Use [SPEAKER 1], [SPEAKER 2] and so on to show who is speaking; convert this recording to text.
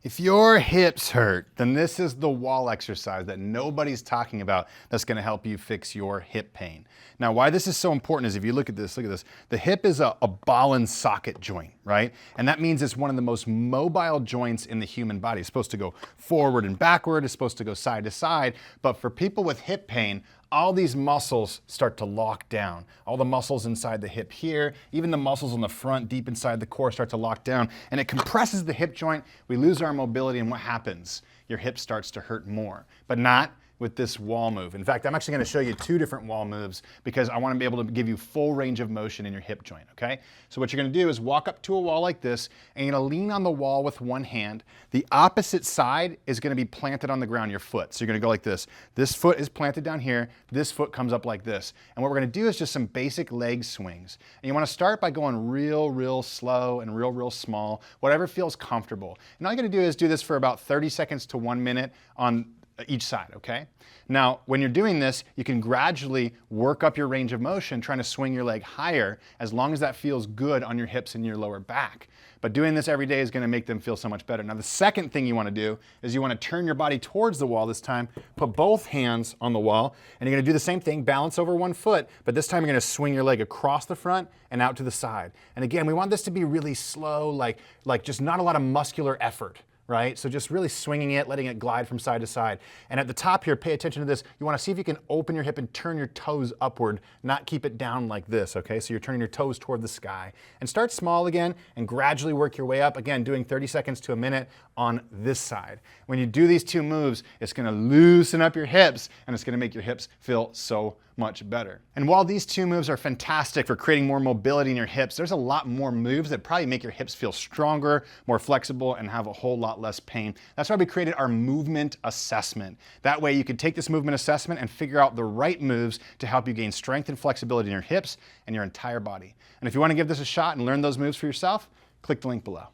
[SPEAKER 1] If your hips hurt, then this is the wall exercise that nobody's talking about that's gonna help you fix your hip pain. Now, why this is so important is if you look at this. The hip is a ball and socket joint, right? And that means it's one of the most mobile joints in the human body. It's supposed to go forward and backward, it's supposed to go side to side, but for people with hip pain, all these muscles start to lock down. All the muscles inside the hip here, even the muscles on the front deep inside the core start to lock down, and it compresses the hip joint. We lose our mobility, and what happens? Your hip starts to hurt more, but not with this wall move. In fact, I'm actually gonna show you two different wall moves because I wanna be able to give you full range of motion in your hip joint, okay? So what you're gonna do is walk up to a wall like this, and you're gonna lean on the wall with one hand. The opposite side is gonna be planted on the ground, your foot. So you're gonna go like this. This foot is planted down here, this foot comes up like this. And what we're gonna do is just some basic leg swings. And you wanna start by going real slow and real small, whatever feels comfortable. And all you're gonna do is do this for about 30 seconds to 1 minute on each side, okay? Now, when you're doing this, you can gradually work up your range of motion, trying to swing your leg higher, as long as that feels good on your hips and your lower back. But doing this every day is gonna make them feel so much better. Now, the second thing you wanna do is you wanna turn your body towards the wall this time, put both hands on the wall, and you're gonna do the same thing, balance over one foot, but this time you're gonna swing your leg across the front and out to the side. And again, we want this to be really slow, like just not a lot of muscular effort. Right? So just really swinging it, letting it glide from side to side. And at the top here, pay attention to this. You wanna see if you can open your hip and turn your toes upward, not keep it down like this, okay? So you're turning your toes toward the sky. And start small again and gradually work your way up. Again, doing 30 seconds to a minute on this side. When you do these two moves, it's gonna loosen up your hips and it's gonna make your hips feel so much better. And while these two moves are fantastic for creating more mobility in your hips, there's a lot more moves that probably make your hips feel stronger, more flexible, and have a whole lot less pain. That's why we created our movement assessment. That way you can take this movement assessment and figure out the right moves to help you gain strength and flexibility in your hips and your entire body. And if you want to give this a shot and learn those moves for yourself, click the link below.